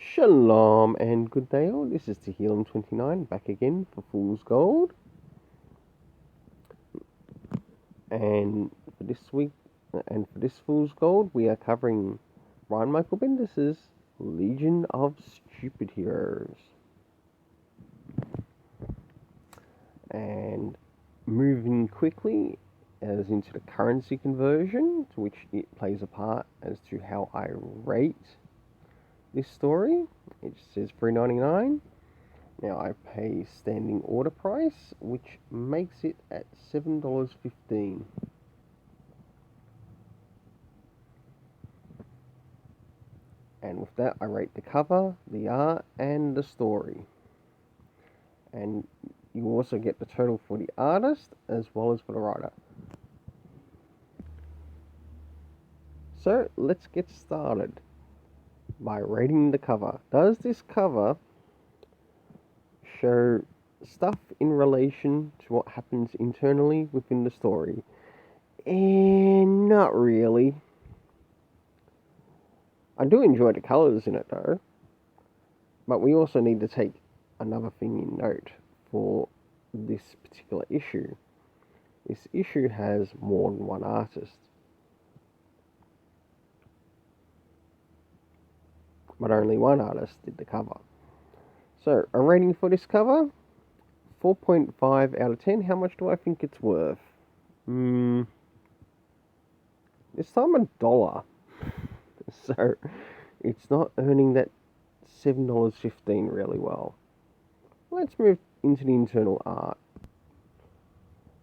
Shalom and good day all. This is Tehillim29 back again for Fool's Gold. And for this Fool's Gold, we are covering Brian Michael Bendis' Legion of Stupid Heroes. And moving quickly as into the currency conversion, to which it plays a part as to how I rate this story. It says $3.99. Now I pay standing order price, which makes it at $7.15. And with that, I rate the cover, the art, and the story. And you also get the total for the artist as well as for the writer. So let's get started by rating the cover. Does this cover show stuff in relation to what happens internally within the story? And not really. I do enjoy the colours in it though, but we also need to take another thing in note for this particular issue. This issue has more than one artist, but only one artist did the cover. So a rating for this cover, 4.5 out of 10. How much do I think it's worth? This time $1. So it's not earning that $7.15 really well. Let's move into the internal art.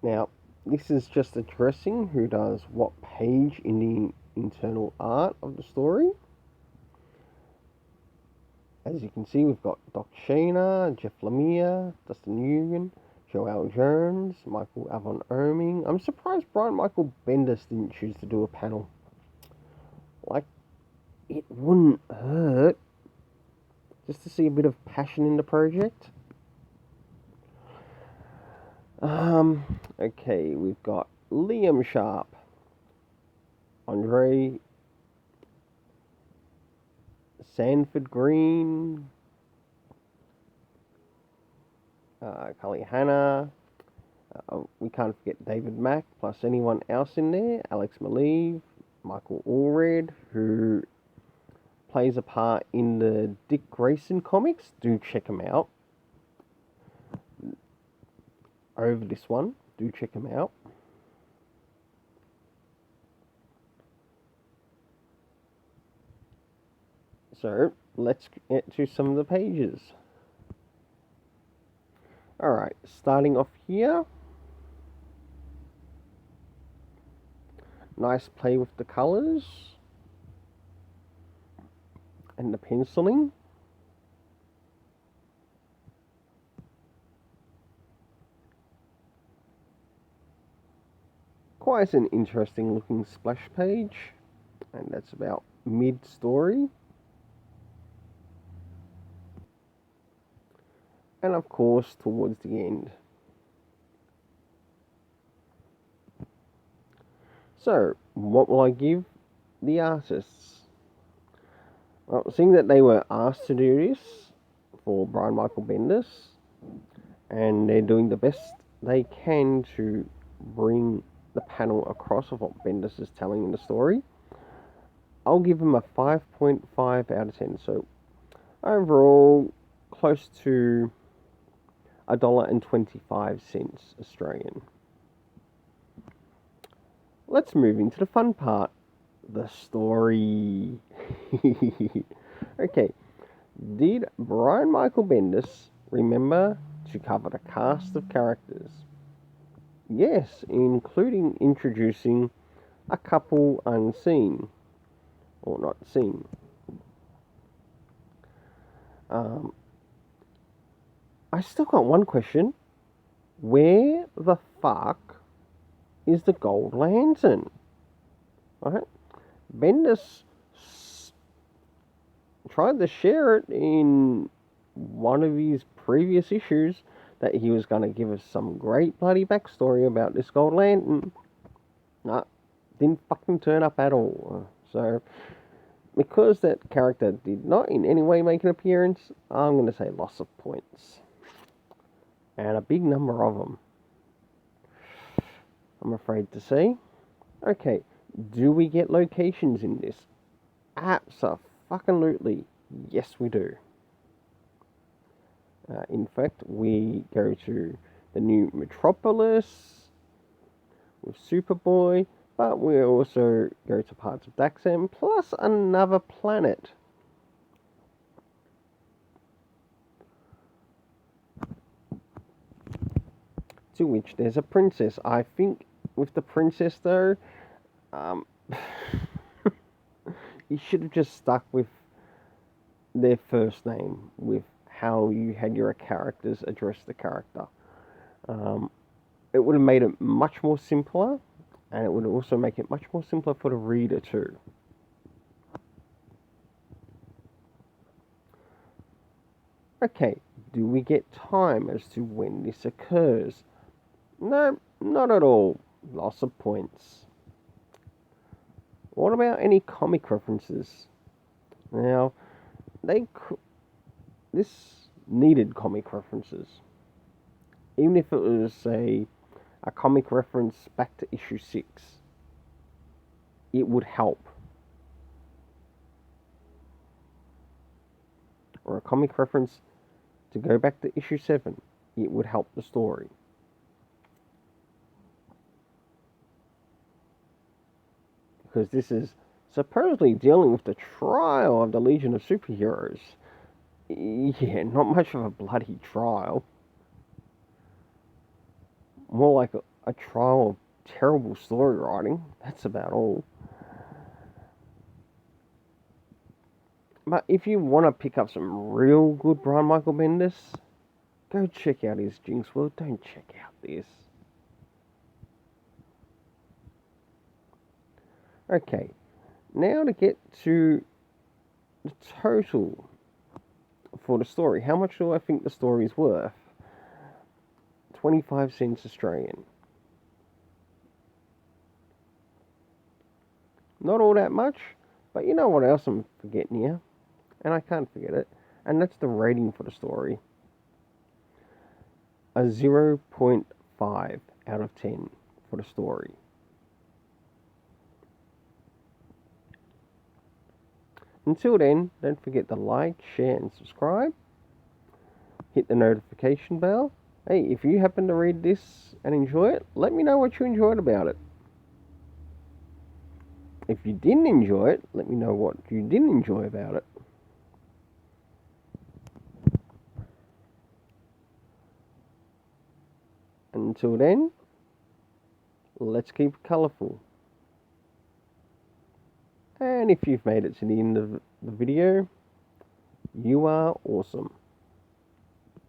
Now, this is just addressing who does what page in the internal art of the story. As you can see, we've got Doc Shaner, Jeff Lemire, Dustin Nguyen, Joelle Jones, Michael Avon Oeming. I'm surprised Brian Michael Bendis didn't choose to do a panel. Like, it wouldn't hurt just to see a bit of passion in the project. Okay, we've got Liam Sharp, Andre Sanford Green, Cully Hanna. We can't forget David Mack, plus anyone else in there. Alex Maleev, Michael Allred, who plays a part in the Dick Grayson comics. Do check him out. Over this one, do check him out. So let's get to some of the pages. Alright, starting off here. Nice play with the colours and the penciling. Quite an interesting looking splash page, and that's about mid-story. And of course, towards the end. So, what will I give the artists? Well, seeing that they were asked to do this for Brian Michael Bendis, and they're doing the best they can to bring the panel across of what Bendis is telling in the story, I'll give them a 5.5 out of 10. So, overall, close to $1.25 Australian. Let's move into the fun part, the story. Okay, did Brian Michael Bendis remember to cover the cast of characters? Yes, including introducing a couple unseen, or not seen. I still got one question. Where the fuck is the Gold Lantern? Right? Bendis tried to share it in one of his previous issues that he was going to give us some great bloody backstory about this Gold Lantern. Nah, didn't fucking turn up at all. So, because that character did not in any way make an appearance, I'm going to say loss of points. And a big number of them, I'm afraid to say. Okay, do we get locations in this? Abso-fucking-lutely. Yes, we do. In fact, we go to the new Metropolis with Superboy, but we also go to parts of Daxam, plus another planet. To which there's a princess. I think with the princess, though, you should have just stuck with their first name, with how you had your characters address the character. It would have made it much more simpler, and it would also make it much more simpler for the reader too. Okay, do we get time as to when this occurs? No, not at all. Loss of points. What about any comic references? Now, this needed comic references. Even if it was a comic reference back to issue 6, it would help. Or a comic reference to go back to issue 7, it would help the story. Because this is supposedly dealing with the trial of the Legion of Superheroes. Yeah, not much of a bloody trial. More like a trial of terrible story writing. That's about all. But if you want to pick up some real good Brian Michael Bendis, go check out his Jinx World. Don't check out this. Okay, now to get to the total for the story. How much do I think the story is worth? 25 cents Australian. Not all that much, but you know what else I'm forgetting here? And I can't forget it. And that's the rating for the story. A 0.5 out of 10 for the story. Until then, don't forget to like, share, and subscribe. Hit the notification bell. Hey, if you happen to read this and enjoy it, let me know what you enjoyed about it. If you didn't enjoy it, let me know what you didn't enjoy about it. Until then, let's keep it colourful. And if you've made it to the end of the video, you are awesome.